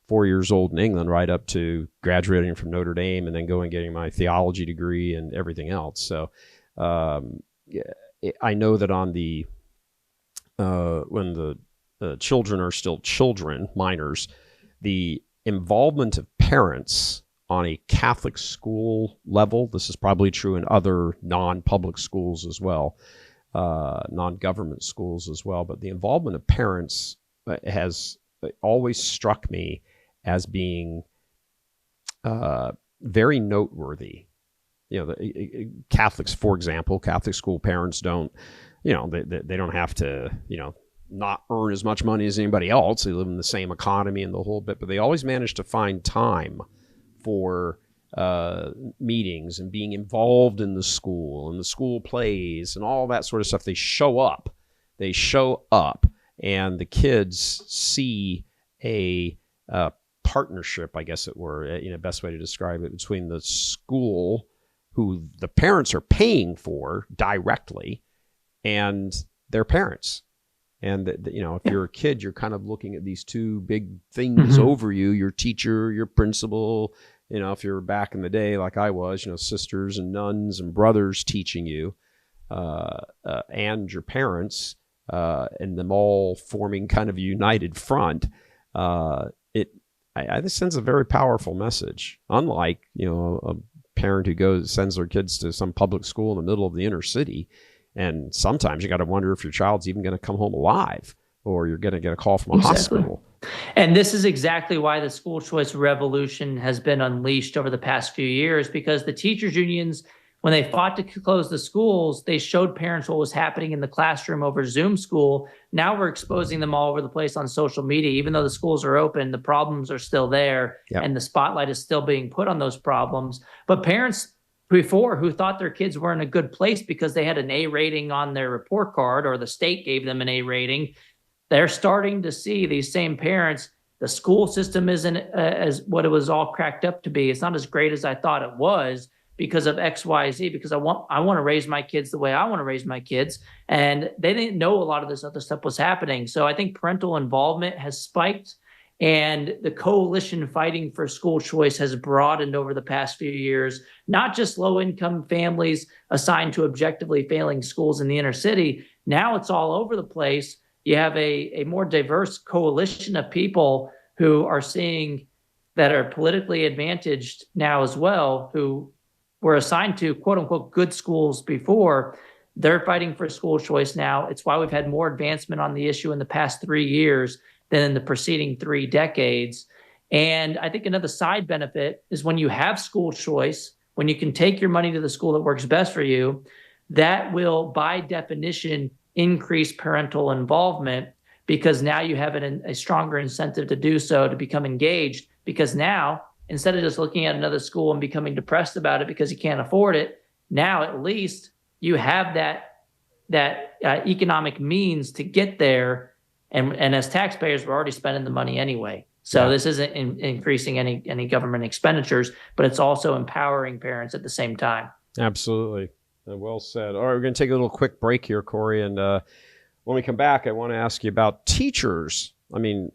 Speaker 2: 4 years old in England, right up to graduating from Notre Dame and then going and getting my theology degree and everything else. So I know that on the when the children are still children, minors, the involvement of parents on a Catholic school level, this is probably true in other non-public schools as well, non-government schools as well, but the involvement of parents has always struck me as being very noteworthy. The Catholics, for example, Catholic school parents don't, they don't have to, not earn as much money as anybody else. They live in the same economy and the whole bit, but they always manage to find time for meetings and being involved in the school and the school plays and all that sort of stuff. They show up, and the kids see a partnership, I guess it were, best way to describe it, between the school, who the parents are paying for directly, and their parents. And, if you're a kid, you're kind of looking at these two big things over you, your teacher, your principal, if you're back in the day like I was, sisters and nuns and brothers teaching you, and your parents, and them all forming kind of a united front. This sends a very powerful message. Unlike, a parent who sends their kids to some public school in the middle of the inner city. And sometimes you got to wonder if your child's even going to come home alive, or you're going to get a call from a hospital.
Speaker 3: And this is exactly why the school choice revolution has been unleashed over the past few years, because the teachers unions, when they fought to close the schools, they showed parents what was happening in the classroom over Zoom school. Now we're exposing them all over the place on social media. Even though the schools are open, the problems are still there, and the spotlight is still being put on those problems. But parents before who thought their kids were in a good place because they had an A rating on their report card or the state gave them an A rating. They're starting to see, these same parents, the school system isn't as what it was all cracked up to be. It's not as great as I thought it was because of X, Y, Z, because I want to raise my kids the way I want to raise my kids. And they didn't know a lot of this other stuff was happening. So I think parental involvement has spiked, and the coalition fighting for school choice has broadened over the past few years, not just low-income families assigned to objectively failing schools in the inner city. Now it's all over the place. You have a more diverse coalition of people who are seeing that are politically advantaged now as well, who were assigned to quote unquote good schools before. They're fighting for school choice now. It's why we've had more advancement on the issue in the past 3 years than in the preceding 3 decades. And I think another side benefit is when you have school choice, when you can take your money to the school that works best for you, that will by definition increase parental involvement, because now you have a stronger incentive to do so, to become engaged. Because now, instead of just looking at another school and becoming depressed about it because you can't afford it, now at least you have that economic means to get there. And as taxpayers, we're already spending the money anyway. So this isn't increasing any government expenditures, but it's also empowering parents at the same time.
Speaker 2: Absolutely. Well said. All right, we're going to take a little quick break here, Corey. And when we come back, I want to ask you about teachers. I mean,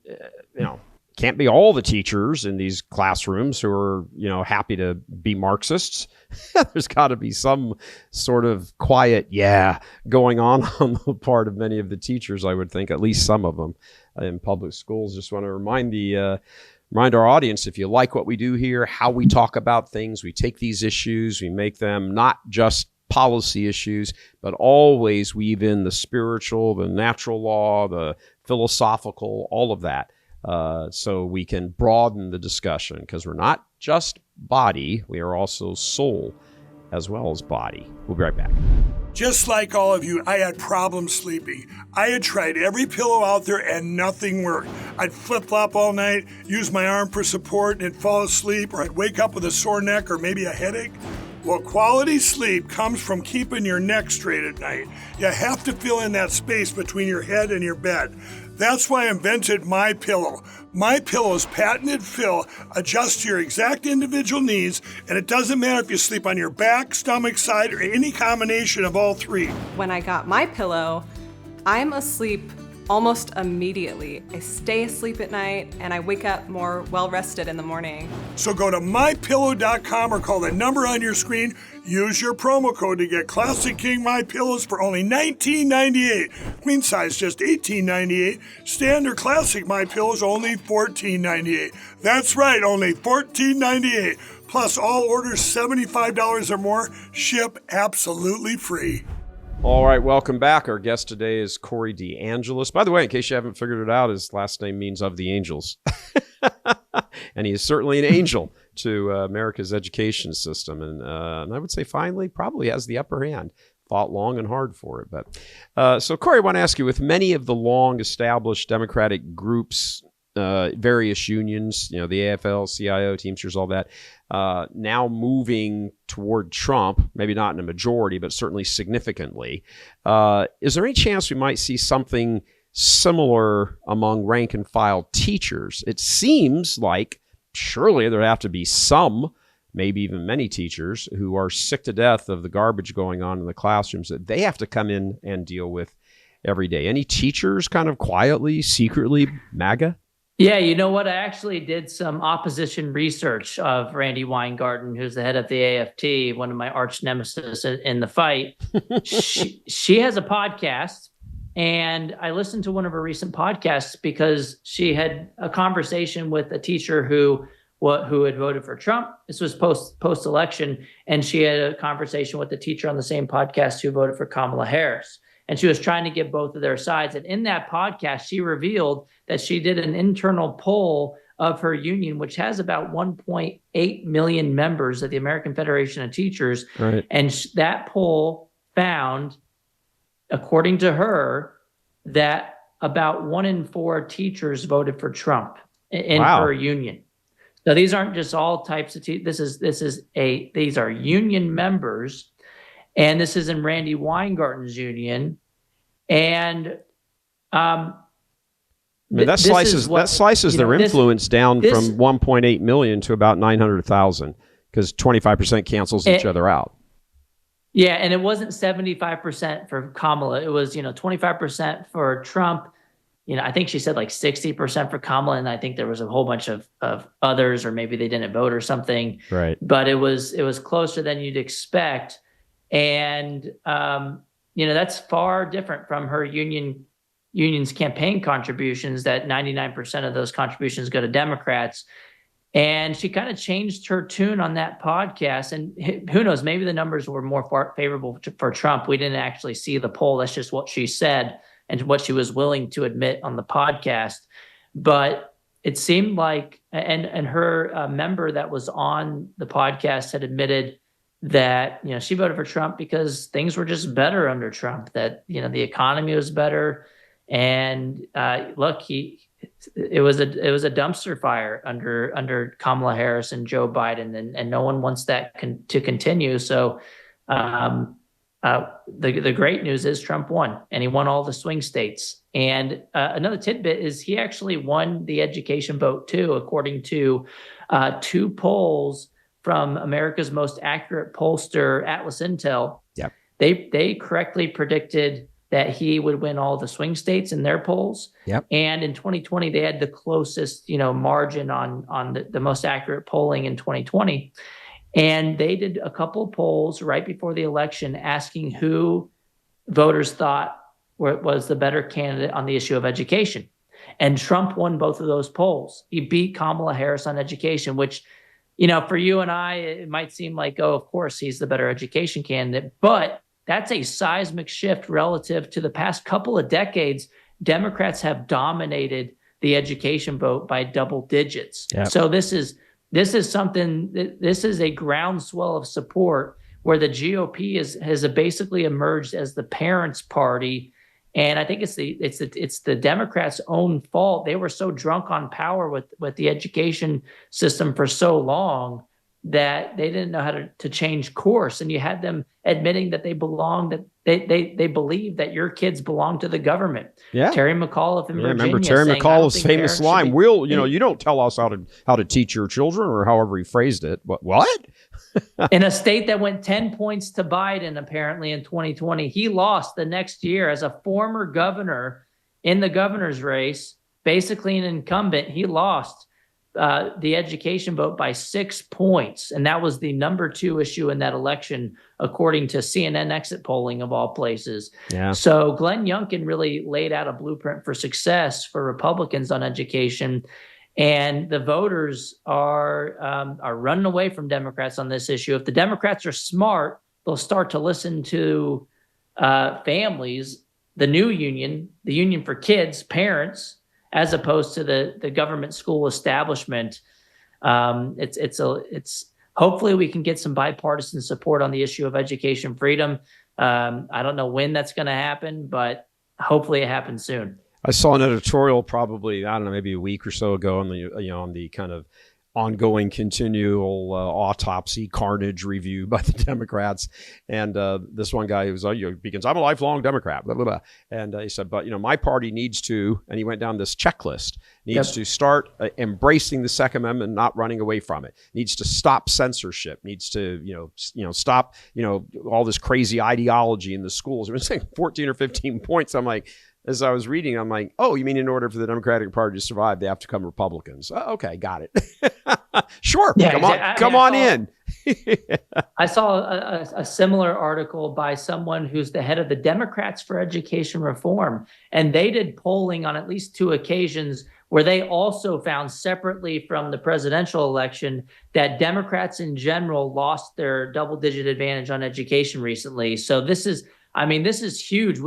Speaker 2: can't be all the teachers in these classrooms who are, happy to be Marxists. There's got to be some sort of quiet, going on the part of many of the teachers, I would think, at least some of them in public schools. Just want to remind our audience, if you like what we do here, how we talk about things, we take these issues, we make them not just policy issues, but always weave in the spiritual, the natural law, the philosophical, all of that. So we can broaden the discussion, because we're not just body, we are also soul as well as body. We'll be right back.
Speaker 4: Just like all of you, I had problems sleeping. I had tried every pillow out there and nothing worked. I'd flip-flop all night, use my arm for support, and fall asleep, or I'd wake up with a sore neck or maybe a headache. Well, quality sleep comes from keeping your neck straight at night. You have to fill in that space between your head and your bed. That's why I invented MyPillow. MyPillow's patented fill adjusts to your exact individual needs, and it doesn't matter if you sleep on your back, stomach, side, or any combination of all three.
Speaker 5: When I got MyPillow, I'm asleep almost immediately. I stay asleep at night, and I wake up more well-rested in the morning.
Speaker 4: So go to MyPillow.com or call the number on your screen. Use your promo code to get Classic King MyPillows for only $19.98. Queen size just $18.98. Standard Classic MyPillows only $14.98. That's right, only $14.98. Plus all orders $75 or more ship absolutely free.
Speaker 2: All right, welcome back. Our guest today is Corey DeAngelis. By the way, in case you haven't figured it out, his last name means of the angels. And he is certainly an angel to America's education system. And I would say finally probably has the upper hand. Fought long and hard for it. But so, Corey, I want to ask you, with many of the long-established Democratic groups, various unions, the AFL, CIO, Teamsters, all that, now moving toward Trump, maybe not in a majority, but certainly significantly. Is there any chance we might see something similar among rank and file teachers? It seems like surely there have to be some, maybe even many teachers who are sick to death of the garbage going on in the classrooms that they have to come in and deal with every day. Any teachers kind of quietly, secretly MAGA?
Speaker 3: Yeah, you know what? I actually did some opposition research of Randy Weingarten, who's the head of the AFT, one of my arch nemesis in the fight. She has a podcast, and I listened to one of her recent podcasts because she had a conversation with a teacher who had voted for Trump. This was post-election, and she had a conversation with the teacher on the same podcast who voted for Kamala Harris. And she was trying to get both of their sides. And in that podcast, she revealed that she did an internal poll of her union, which has about 1.8 million members of the American Federation of Teachers.
Speaker 2: Right.
Speaker 3: And that poll found, according to her, that about 1 in 4 teachers voted for Trump in her union. Now, these aren't just all types of these are union members, and this is in Randy Weingarten's union, and
Speaker 2: that slices their influence down from 1.8 million to about 900,000 because 25% cancels each other out.
Speaker 3: Yeah, and it wasn't 75% for Kamala. It was 25% for Trump. I think she said like 60% for Kamala, and I think there was a whole bunch of others, or maybe they didn't vote or something.
Speaker 2: Right.
Speaker 3: But it was closer than you'd expect, and that's far different from her union's campaign contributions. That 99% of those contributions go to Democrats, and she kind of changed her tune on that podcast. And who knows? Maybe the numbers were more favorable for Trump. We didn't actually see the poll. That's just what she said and what she was willing to admit on the podcast. But it seemed like, and her member that was on the podcast had admitted that, she voted for Trump because things were just better under Trump, that, the economy was better. And look, it was a dumpster fire under Kamala Harris and Joe Biden, and no one wants that to continue. So, the great news is Trump won, and he won all the swing states. And another tidbit is he actually won the education vote too, according to two polls from America's most accurate pollster, Atlas Intel.
Speaker 2: Yep.
Speaker 3: They correctly predicted that he would win all the swing states in their polls.
Speaker 2: Yep.
Speaker 3: And in 2020, they had the closest, margin on the most accurate polling in 2020. And they did a couple of polls right before the election asking who voters thought was the better candidate on the issue of education. And Trump won both of those polls. He beat Kamala Harris on education, which, for you and I, it might seem like, oh, of course, he's the better education candidate. But that's a seismic shift relative to the past couple of decades. Democrats have dominated the education vote by double digits. Yep. So this is a groundswell of support where the GOP has basically emerged as the parents' party. And I think it's the Democrats' own fault. They were so drunk on power with the education system for so long that they didn't know how to change course. And you had them admitting that they believe that your kids belong to the government.
Speaker 2: Yeah.
Speaker 3: Terry McAuliffe in Virginia.
Speaker 2: Remember Terry McAuliffe's famous line, you don't tell us how to teach your children, or however he phrased it. But what?
Speaker 3: In a state that went 10 points to Biden, apparently in 2020, he lost the next year as a former governor in the governor's race, basically an incumbent. He lost the education vote by 6 points. And that was the number 2 issue in that election, according to CNN exit polling of all places.
Speaker 2: Yeah.
Speaker 3: So Glenn Youngkin really laid out a blueprint for success for Republicans on education. And the voters are running away from Democrats on this issue. If the Democrats are smart, they'll start to listen to families, the new union, the union for kids, parents, as opposed to the government school establishment. It's hopefully we can get some bipartisan support on the issue of education freedom. I don't know when that's going to happen, but hopefully it happens soon.
Speaker 2: I saw an editorial probably, I don't know, maybe a week or so ago on the kind of ongoing continual autopsy carnage review by the Democrats. And this one guy who was begins, I'm a lifelong Democrat, blah, blah, blah. And he said, but, my party needs to, and he went down this checklist, needs to start embracing the Second Amendment, not running away from it, needs to stop censorship, needs to, stop, all this crazy ideology in the schools. It was saying 14 or 15 points. I'm like, as I was reading, I'm like, oh, you mean in order for the Democratic Party to survive, they have to become Republicans? Okay, got it. Sure, yeah, come on in.
Speaker 3: I saw a similar article by someone who's the head of the Democrats for Education Reform, and they did polling on at least 2 occasions where they also found, separately from the presidential election, that Democrats in general lost their double-digit advantage on education recently. So this is huge.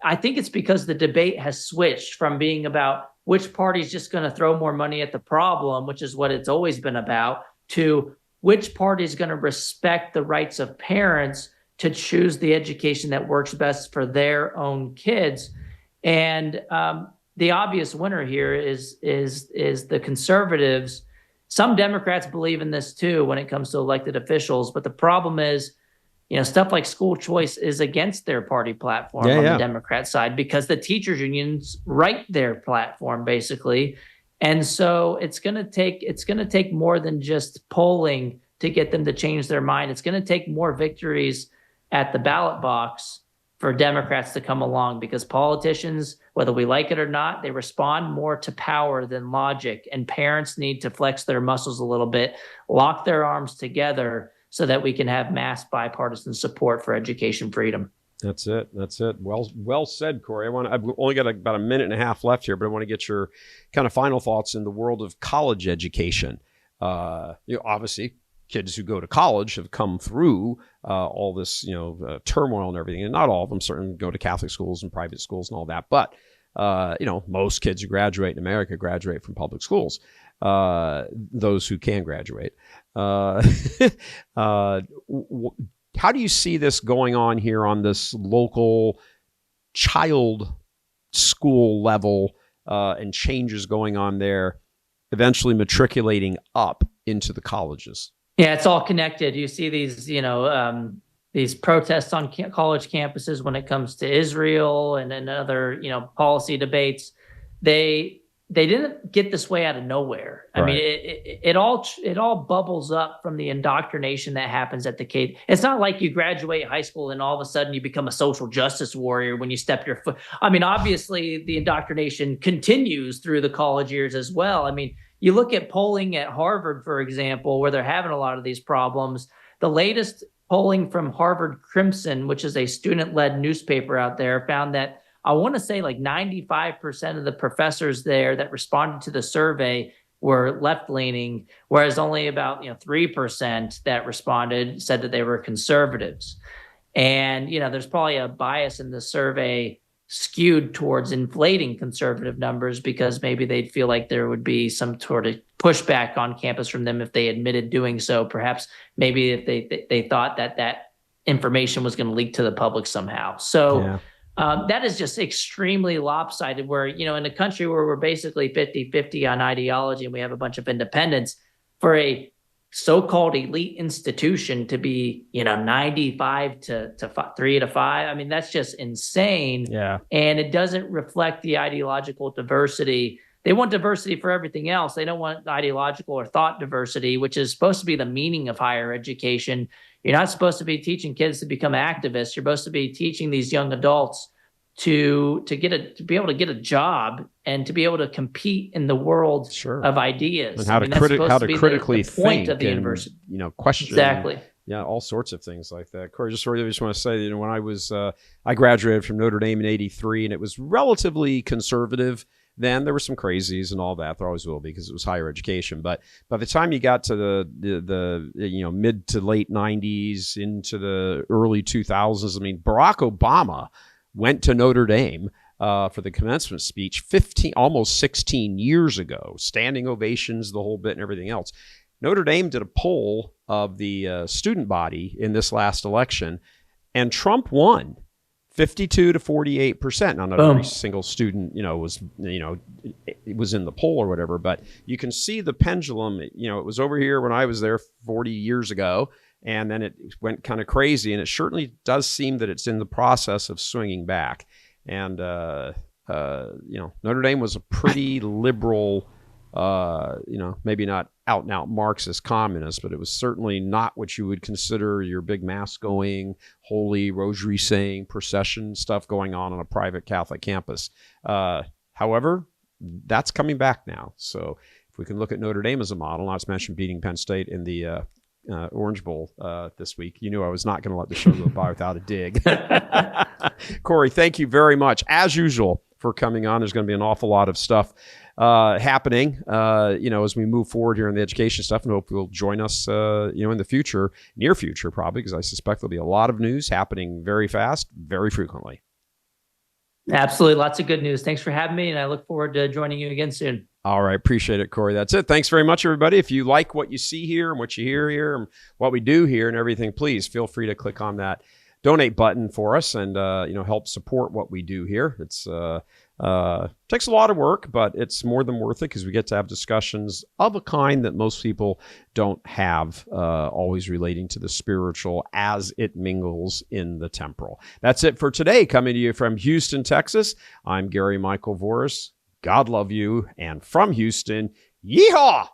Speaker 3: I think it's because the debate has switched from being about which party's just going to throw more money at the problem, which is what it's always been about, to which party is going to respect the rights of parents to choose the education that works best for their own kids. And the obvious winner here is the conservatives. some Democrats believe in this too when it comes to elected officials. But the problem is, stuff like school choice is against their party platform on the Democrat side, because the teachers unions write their platform basically. And so it's going to take more than just polling to get them to change their mind. It's going to take more victories at the ballot box for Democrats to come along, because politicians, whether we like it or not, they respond more to power than logic. And parents need to flex their muscles a little bit, lock their arms together, so that we can have mass bipartisan support for education freedom.
Speaker 2: That's it. Well said, Corey. I've only got about a minute and a half left here, but I want to get your kind of final thoughts in the world of college education. Obviously, kids who go to college have come through all this, turmoil and everything, and not all of them certainly go to Catholic schools and private schools and all that. But most kids who graduate in America graduate from public schools. Those who can graduate. How do you see this going on here on this local child school level, and changes going on there, eventually matriculating up into the colleges?
Speaker 3: Yeah, it's all connected. You see these protests on college campuses when it comes to Israel and other, policy debates. They didn't get this way out of nowhere. I mean, it all bubbles up from the indoctrination that happens at the K. It's not like you graduate high school and all of a sudden you become a social justice warrior when you step your foot. I mean, obviously the indoctrination continues through the college years as well. I mean, you look at polling at Harvard, for example, where they're having a lot of these problems. The latest polling from Harvard Crimson, which is a student-led newspaper out there, found that I want to say like 95% of the professors there that responded to the survey were left-leaning, whereas only about 3% that responded said that they were conservatives. And there's probably a bias in the survey skewed towards inflating conservative numbers, because maybe they'd feel like there would be some sort of pushback on campus from them if they admitted doing so. Perhaps maybe if they thought that information was going to leak to the public somehow. So. Yeah. That is just extremely lopsided, where, in a country where we're basically 50-50 on ideology and we have a bunch of independents, for a so-called elite institution to be, 95 to 3 to 5. I mean, that's just insane.
Speaker 2: Yeah.
Speaker 3: And it doesn't reflect the ideological diversity. They want diversity for everything else. They don't want ideological or thought diversity, which is supposed to be the meaning of higher education. You're not supposed to be teaching kids to become activists. You're supposed to be teaching these young adults to be able to get a job and to be able to compete in the world of ideas.
Speaker 2: And how to critically think
Speaker 3: point of the university.
Speaker 2: Question.
Speaker 3: Exactly.
Speaker 2: Yeah, all sorts of things like that. Corey, just want to say, when I graduated from Notre Dame in '83, and it was relatively conservative. Then there were some crazies and all that. There always will be, because it was higher education. But by the time you got to the mid to late 90s into the early 2000s, I mean, Barack Obama went to Notre Dame for the commencement speech almost 16 years ago. Standing ovations, the whole bit, and everything else. Notre Dame did a poll of the student body in this last election, and Trump won. 52 to 48%. Now, not every single student, was in the poll or whatever, but you can see the pendulum. It was over here when I was there 40 years ago, and then it went kind of crazy, and it certainly does seem that it's in the process of swinging back. And Notre Dame was a pretty liberal, maybe not out and out Marxist communist, but it was certainly not what you would consider your big mass going, holy rosary saying procession stuff going on a private Catholic campus. However, that's coming back now. So if we can look at Notre Dame as a model, not to mention beating Penn State in the Orange Bowl this week, you knew I was not going to let the show go by without a dig. Corey, thank you very much, as usual, for coming on. There's going to be an awful lot of stuff happening, as we move forward here in the education stuff, and hope you'll join us, in the future, near future, probably, because I suspect there'll be a lot of news happening very fast, very frequently.
Speaker 3: Absolutely. Lots of good news. Thanks for having me, and I look forward to joining you again soon.
Speaker 2: All right. Appreciate it, Corey. That's it. Thanks very much, everybody. If you like what you see here and what you hear here and what we do here and everything, please feel free to click on that donate button for us and, help support what we do here. It's Takes a lot of work, but it's more than worth it because we get to have discussions of a kind that most people don't have, always relating to the spiritual as it mingles in the temporal. That's it for today. Coming to you from Houston, Texas, I'm Gary Michael Voris. God love you. And from Houston, yeehaw!